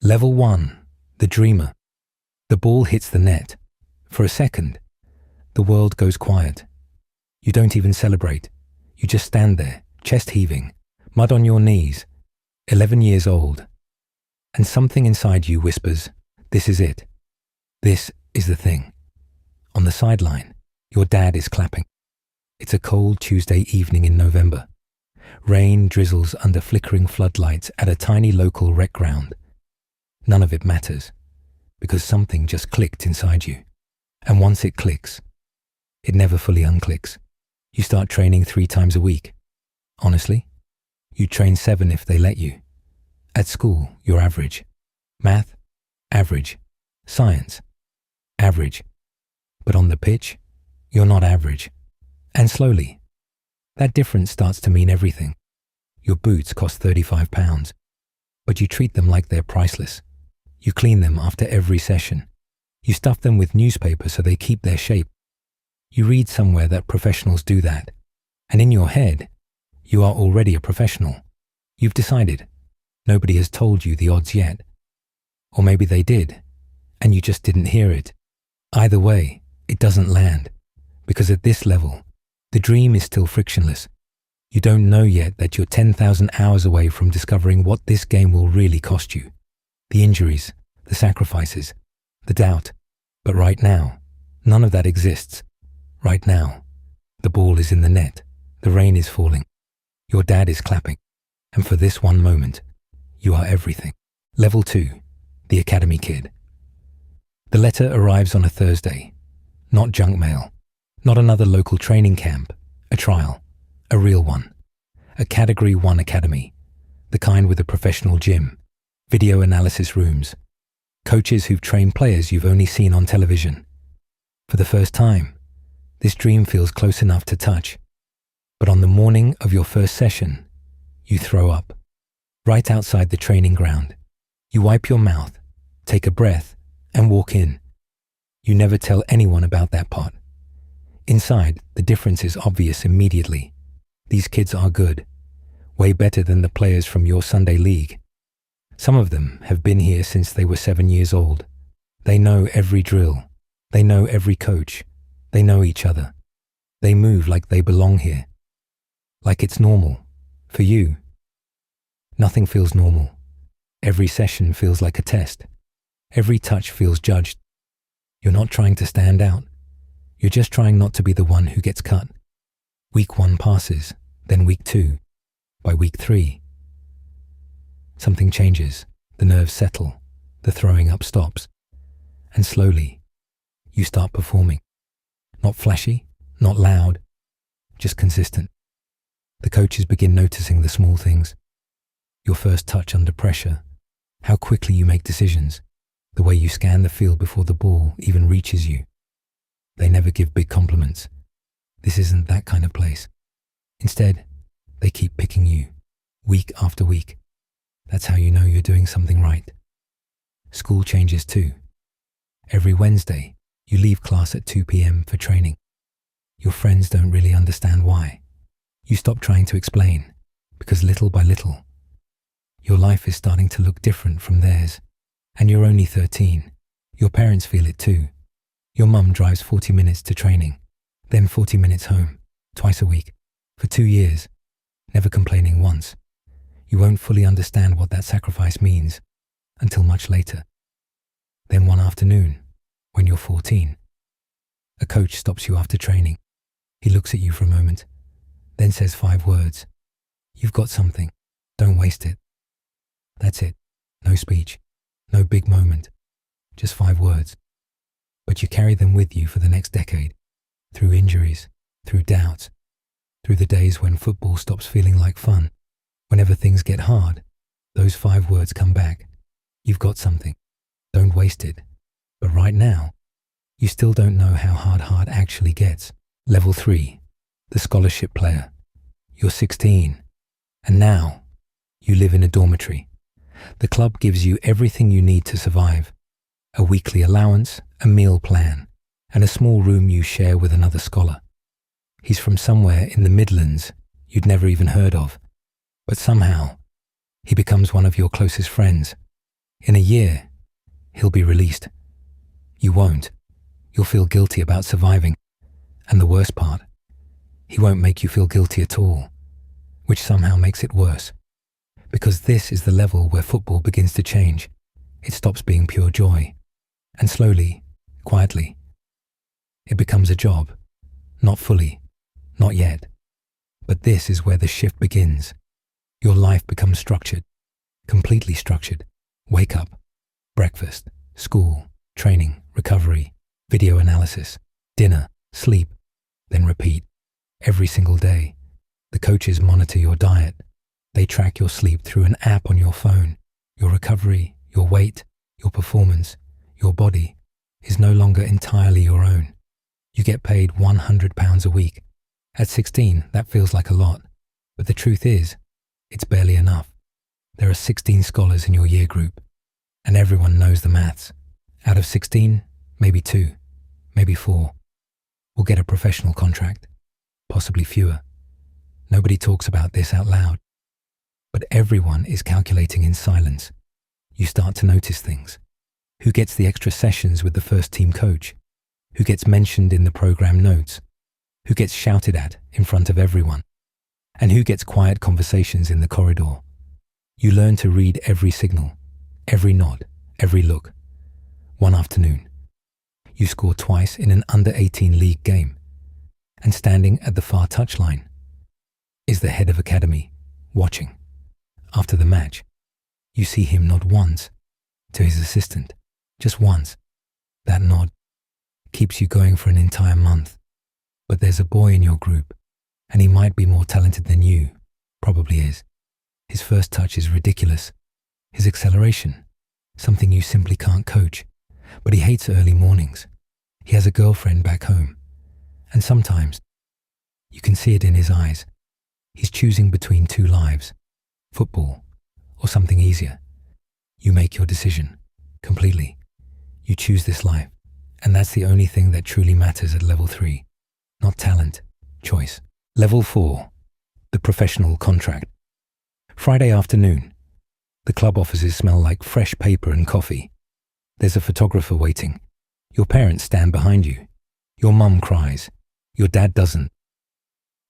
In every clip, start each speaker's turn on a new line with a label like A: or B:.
A: Level 1. The Dreamer. The ball hits the net. For a second, the world goes quiet. You don't even celebrate. You just stand there, chest heaving, mud on your knees, 11 years old. And something inside you whispers, this is it. This is the thing. On the sideline, your dad is clapping. It's a cold Tuesday evening in November. Rain drizzles under flickering floodlights at a tiny local rec ground. None of it matters, because something just clicked inside you. And once it clicks, it never fully unclicks. You start training 3 times a week. Honestly, you train 7 if they let you. At school, you're average. Math, average. Science, average. But on the pitch, you're not average. And slowly, that difference starts to mean everything. Your boots cost £35, but you treat them like they're priceless. You clean them after every session. You stuff them with newspaper so they keep their shape. You read somewhere that professionals do that. And in your head, you are already a professional. You've decided. Nobody has told you the odds yet. Or maybe they did, and you just didn't hear it. Either way, it doesn't land. Because at this level, the dream is still frictionless. You don't know yet that you're 10,000 hours away from discovering what this game will really cost you. The injuries, the sacrifices, the doubt. But right now, none of that exists. Right now, the ball is in the net, the rain is falling, your dad is clapping, and for this one moment, you are everything. Level 2, the Academy Kid. The letter arrives on a Thursday, not junk mail, not another local training camp, a trial, a real one, a Category 1 academy, the kind with a professional gym, video analysis rooms, coaches who've trained players you've only seen on television. For the first time, this dream feels close enough to touch. But on the morning of your first session, you throw up. Right outside the training ground. You wipe your mouth, take a breath, and walk in. You never tell anyone about that part. Inside, the difference is obvious immediately. These kids are good. Way better than the players from your Sunday league. Some of them have been here since they were 7 years old. They know every drill. They know every coach. They know each other. They move like they belong here. Like it's normal. For you. Nothing feels normal. Every session feels like a test. Every touch feels judged. You're not trying to stand out. You're just trying not to be the one who gets cut. Week 1 passes, then week 2. By week 3, something changes. The nerves settle. The throwing up stops. And slowly, you start performing. Not flashy, not loud, just consistent. The coaches begin noticing the small things. Your first touch under pressure, how quickly you make decisions, the way you scan the field before the ball even reaches you. They never give big compliments. This isn't that kind of place. Instead, they keep picking you, week after week. That's how you know you're doing something right. School changes too. Every Wednesday, you leave class at 2 p.m. for training. Your friends don't really understand why. You stop trying to explain, because little by little, your life is starting to look different from theirs. And you're only 13. Your parents feel it too. Your mum drives 40 minutes to training, then 40 minutes home, twice a week, for 2 years, never complaining once. You won't fully understand what that sacrifice means until much later. Then one afternoon, when you're 14, a coach stops you after training. He looks at you for a moment, then says 5 words. You've got something. Don't waste it. That's it. No speech. No big moment. Just 5 words. But you carry them with you for the next decade. Through injuries, through doubts, through the days when football stops feeling like fun. Whenever things get hard, those 5 words come back. You've got something. Don't waste it. But right now, you still don't know how hard actually gets. Level 3, the scholarship player. You're 16, and now you live in a dormitory. The club gives you everything you need to survive. A weekly allowance, a meal plan, and a small room you share with another scholar. He's from somewhere in the Midlands you'd never even heard of, but somehow he becomes one of your closest friends. In a year, he'll be released. You won't. You'll feel guilty about surviving. And the worst part, he won't make you feel guilty at all, which somehow makes it worse. Because this is the level where football begins to change. It stops being pure joy. And slowly, quietly, it becomes a job. Not fully, not yet. But this is where the shift begins. Your life becomes structured, completely structured. Wake up, breakfast, school, training, recovery, video analysis, dinner, sleep, then repeat. Every single day. The coaches monitor your diet. They track your sleep through an app on your phone. Your recovery, your weight, your performance, your body is no longer entirely your own. You get paid £100 a week. At 16, that feels like a lot. But the truth is, it's barely enough. There are 16 scholars in your year group, and everyone knows the maths. Out of 16, maybe 2, maybe 4 will get a professional contract, possibly fewer. Nobody talks about this out loud, but everyone is calculating in silence. You start to notice things. Who gets the extra sessions with the first team coach? Who gets mentioned in the program notes? Who gets shouted at in front of everyone? And who gets quiet conversations in the corridor? You learn to read every signal, every nod, every look. One afternoon, you score twice in an under-18 league game, and standing at the far touchline is the head of academy, watching. After the match, you see him nod once to his assistant, just once. That nod keeps you going for an entire month. But there's a boy in your group, and he might be more talented than you, probably is. His first touch is ridiculous. His acceleration, something you simply can't coach. But he hates early mornings. He has a girlfriend back home. And sometimes, you can see it in his eyes. He's choosing between two lives, football or something easier. You make your decision, completely. You choose this life, and that's the only thing that truly matters at level 3. Not talent, choice. Level 4, the professional contract. Friday afternoon. The club offices smell like fresh paper and coffee. There's a photographer waiting. Your parents stand behind you. Your mum cries. Your dad doesn't.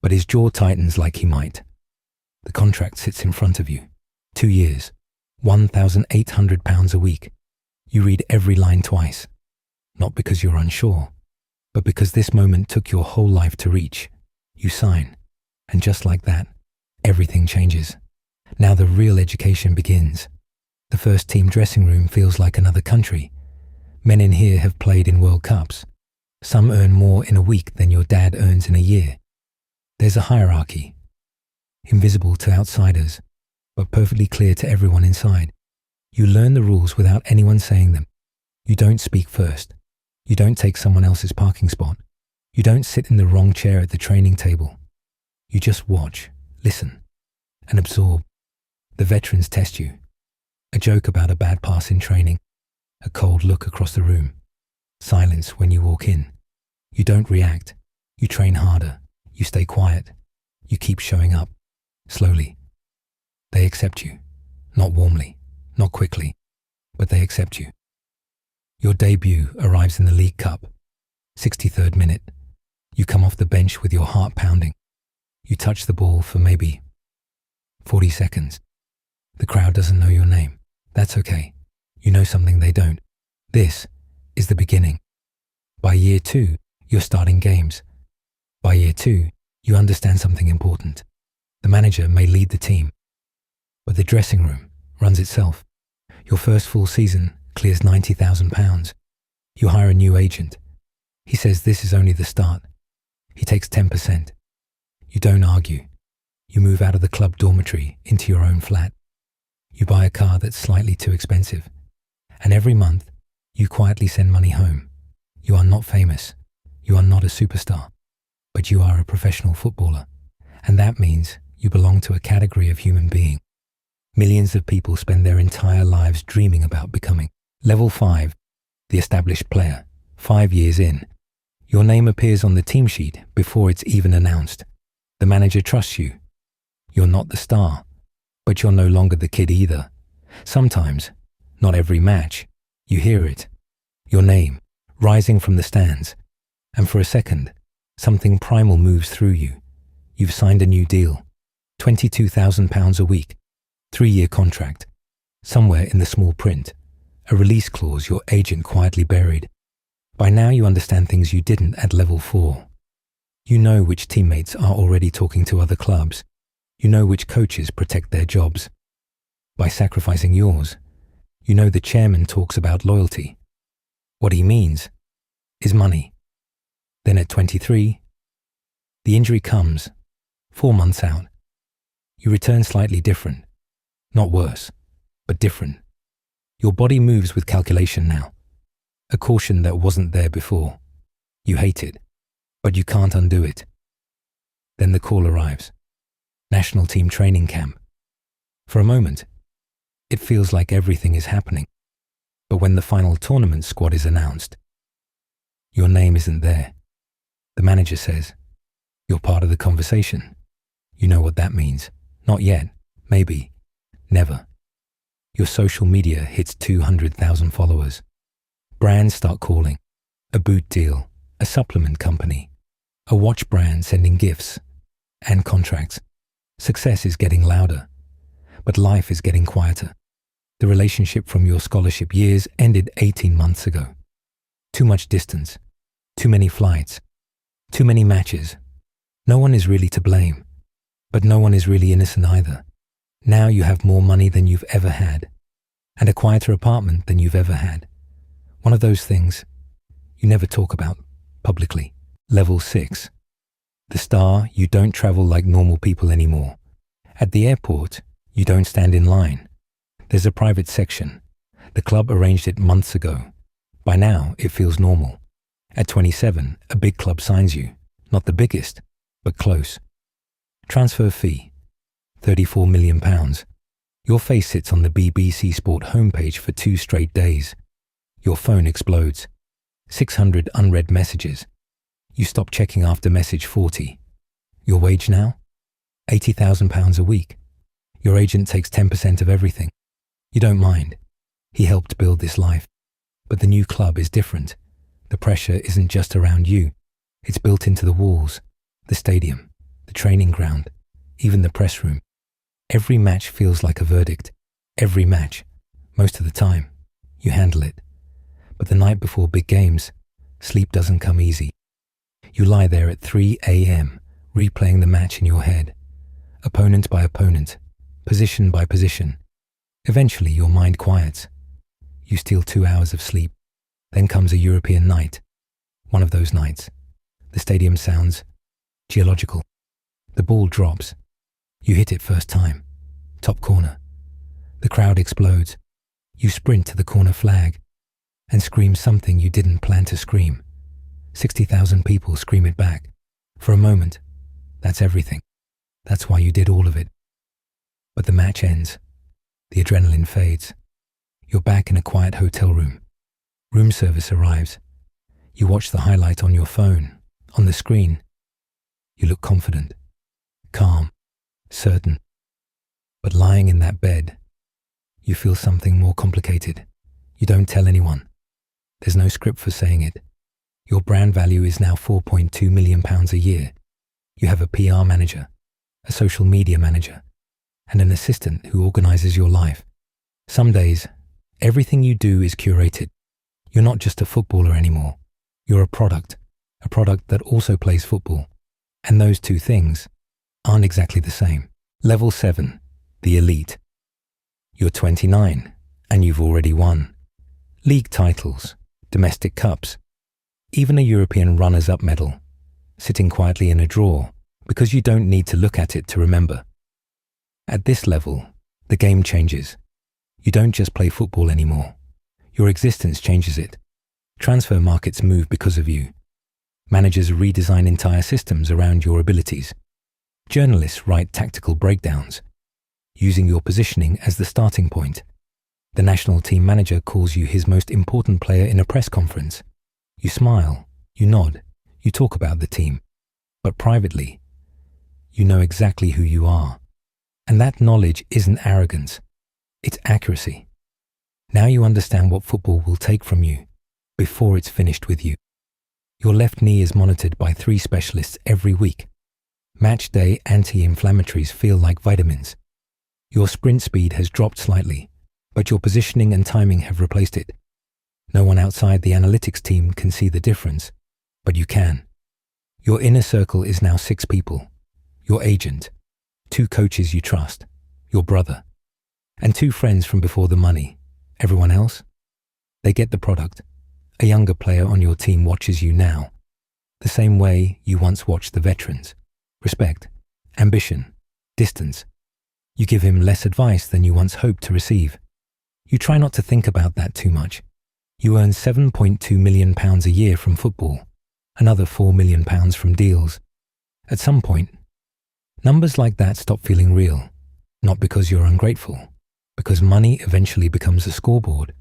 A: But his jaw tightens like he might. The contract sits in front of you. 2 years, £1,800 a week. You read every line twice. Not because you're unsure, but because this moment took your whole life to reach. You sign. And just like that, everything changes. Now the real education begins. The first team dressing room feels like another country. Men in here have played in World Cups. Some earn more in a week than your dad earns in a year. There's a hierarchy, invisible to outsiders, but perfectly clear to everyone inside. You learn the rules without anyone saying them. You don't speak first. You don't take someone else's parking spot. You don't sit in the wrong chair at the training table. You just watch, listen, and absorb. The veterans test you. A joke about a bad pass in training. A cold look across the room. Silence when you walk in. You don't react. You train harder. You stay quiet. You keep showing up. Slowly. They accept you. Not warmly, not quickly, but they accept you. Your debut arrives in the League Cup. 63rd minute. You come off the bench with your heart pounding. You touch the ball for maybe 40 seconds. The crowd doesn't know your name. That's okay. You know something they don't. This is the beginning. By year 2, you're starting games. By year 2, you understand something important. The manager may lead the team, but the dressing room runs itself. Your first full season clears £90,000. You hire a new agent. He says this is only the start. He takes 10%. You don't argue. You move out of the club dormitory into your own flat. You buy a car that's slightly too expensive. And every month, you quietly send money home. You are not famous. You are not a superstar. But you are a professional footballer. And that means you belong to a category of human being. Millions of people spend their entire lives dreaming about becoming. Level 5, the established player. 5 years in. Your name appears on the team sheet before it's even announced. The manager trusts you. You're not the star, but you're no longer the kid either. Sometimes, Not every match. You hear it. Your name, rising from the stands. And for a second, something primal moves through you. You've signed a new deal. £22,000 a week. 3-year contract. Somewhere in the small print, a release clause your agent quietly buried. By now you understand things you didn't at level 4. You know which teammates are already talking to other clubs. You know which coaches protect their jobs. By sacrificing yours, you know the chairman talks about loyalty. What he means is money. Then at 23, the injury comes, 4 months out. You return slightly different, not worse, but different. Your body moves with calculation now, a caution that wasn't there before. You hate it, but you can't undo it. Then the call arrives. National team training camp. For a moment, it feels like everything is happening. But when the final tournament squad is announced, your name isn't there. The manager says, "You're part of the conversation." You know what that means. Not yet, maybe, never. Your social media hits 200,000 followers. Brands start calling. A boot deal, a supplement company, a watch brand sending gifts and contracts. Success is getting louder, but life is getting quieter. The relationship from your scholarship years ended 18 months ago. Too much distance, too many flights, too many matches. No one is really to blame, but no one is really innocent either. Now you have more money than you've ever had, and a quieter apartment than you've ever had. One of those things you never talk about publicly. Level 6. The star, you don't travel like normal people anymore. At the airport, you don't stand in line. There's a private section. The club arranged it months ago. By now, it feels normal. At 27, a big club signs you. Not the biggest, but close. Transfer fee, £34 million. Your face sits on the BBC Sport homepage for 2 straight days. Your phone explodes. 600 unread messages. You stop checking after message 40. Your wage now? £80,000 a week. Your agent takes 10% of everything. You don't mind. He helped build this life. But the new club is different. The pressure isn't just around you. It's built into the walls, the stadium, the training ground, even the press room. Every match feels like a verdict. Every match. Most of the time, you handle it. But the night before big games, sleep doesn't come easy. You lie there at 3 a.m., replaying the match in your head, opponent by opponent, position by position. Eventually, your mind quiets. You steal 2 hours of sleep. Then comes a European night. One of those nights. The stadium sounds geological. The ball drops. You hit it first time. Top corner. The crowd explodes. You sprint to the corner flag and scream something you didn't plan to scream. 60,000 people scream it back. For a moment, that's everything. That's why you did all of it. But the match ends. The adrenaline fades. You're back in a quiet hotel room. Room service arrives. You watch the highlight on your phone, on the screen. You look confident, calm, certain. But lying in that bed, you feel something more complicated. You don't tell anyone. There's no script for saying it. Your brand value is now £4.2 million a year. You have a PR manager, a social media manager, and an assistant who organizes your life. Some days, everything you do is curated. You're not just a footballer anymore. You're a product that also plays football. And those two things aren't exactly the same. Level 7, the elite. You're 29, and you've already won. League titles, domestic cups, even a European runners-up medal, sitting quietly in a drawer because you don't need to look at it to remember. At this level, the game changes. You don't just play football anymore. Your existence changes it. Transfer markets move because of you. Managers redesign entire systems around your abilities. Journalists write tactical breakdowns, using your positioning as the starting point. The national team manager calls you his most important player in a press conference. You smile, you nod, you talk about the team. But privately, you know exactly who you are. And that knowledge isn't arrogance, it's accuracy. Now you understand what football will take from you before it's finished with you. Your left knee is monitored by 3 specialists every week. Match day anti-inflammatories feel like vitamins. Your sprint speed has dropped slightly, but your positioning and timing have replaced it. No one outside the analytics team can see the difference, but you can. Your inner circle is now 6 people. Your agent, 2 coaches you trust, your brother, and 2 friends from before the money. Everyone else? They get the product. A younger player on your team watches you now, the same way you once watched the veterans. Respect, ambition, distance. You give him less advice than you once hoped to receive. You try not to think about that too much. You earn £7.2 million a year from football, another £4 million from deals. At some point, numbers like that stop feeling real, not because you're ungrateful, because money eventually becomes a scoreboard,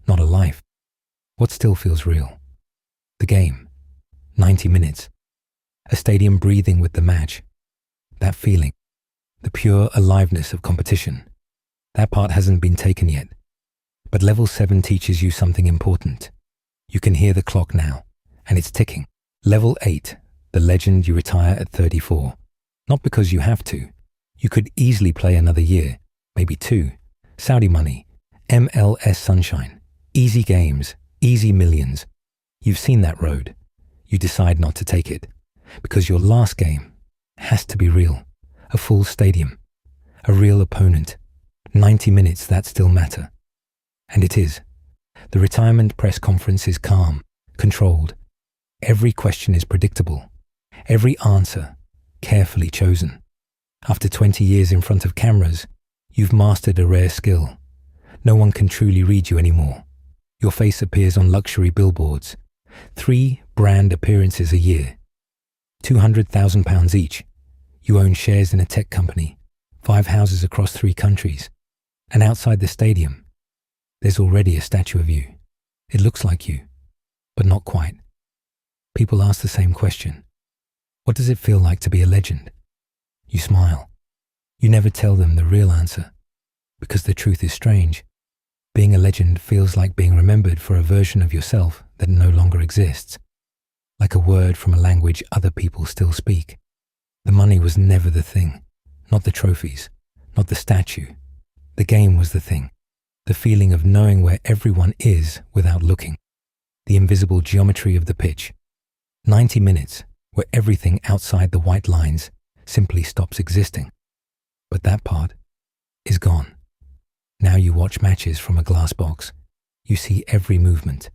A: not a life. What still feels real? The game. 90 minutes. A stadium breathing with the match. That feeling. The pure aliveness of competition. That part hasn't been taken yet. But level 7 teaches you something important. You can hear the clock now, and it's ticking. Level 8, the legend you retire at 34. Not because you have to. You could easily play another year, maybe 2. Saudi money, MLS sunshine, easy games, easy millions. You've seen that road. You decide not to take it, because your last game has to be real. A full stadium, a real opponent, 90 minutes that still matter. And it is. The retirement press conference is calm, controlled. Every question is predictable. Every answer carefully chosen. After 20 years in front of cameras, you've mastered a rare skill. No one can truly read you anymore. Your face appears on luxury billboards. 3 brand appearances a year. £200,000 each. You own shares in a tech company, 5 houses across 3 countries. And outside the stadium, there's already a statue of you. It looks like you, but not quite. People ask the same question. What does it feel like to be a legend? You smile. You never tell them the real answer, because the truth is strange. Being a legend feels like being remembered for a version of yourself that no longer exists, like a word from a language other people still speak. The money was never the thing, not the trophies, not the statue. The game was the thing, the feeling of knowing where everyone is without looking, the invisible geometry of the pitch. 90 minutes where everything outside the white lines simply stops existing. But that part is gone. Now you watch matches from a glass box. You see every movement,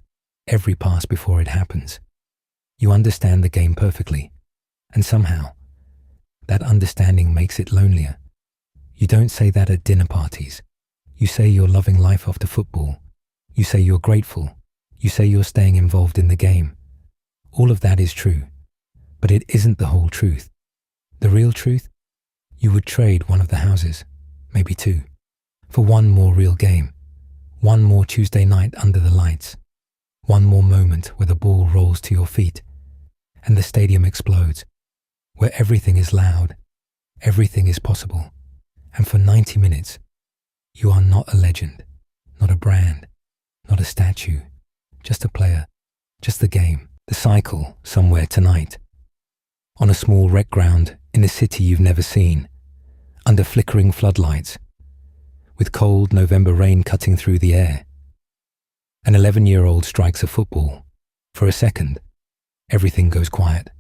A: every pass before it happens. You understand the game perfectly, and somehow, that understanding makes it lonelier. You don't say that at dinner parties. You say you're loving life after football. You say you're grateful. You say you're staying involved in the game. All of that is true, but it isn't the whole truth. The real truth? You would trade one of the houses, maybe 2, for one more real game, one more Tuesday night under the lights, one more moment where the ball rolls to your feet and the stadium explodes, where everything is loud, everything is possible, and for 90 minutes, you are not a legend, not a brand, not a statue, just a player, just the game, the cycle somewhere tonight. On a small rec ground in a city you've never seen, under flickering floodlights, with cold November rain cutting through the air. An 11-year-old strikes a football. For a second, everything goes quiet.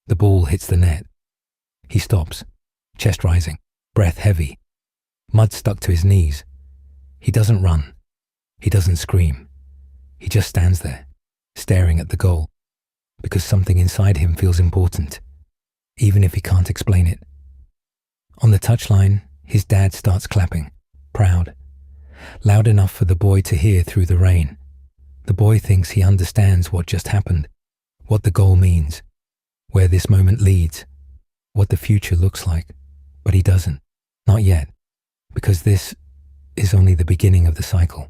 A: The ball hits the net. He stops, chest rising, breath heavy, mud stuck to his knees. He doesn't run. He doesn't scream. He just stands there, staring at the goal, because something inside him feels important, even if he can't explain it. On the touchline, his dad starts clapping, proud, loud enough for the boy to hear through the rain. The boy thinks he understands what just happened, what the goal means, where this moment leads, what the future looks like, but he doesn't. Not yet, because this is only the beginning of the cycle.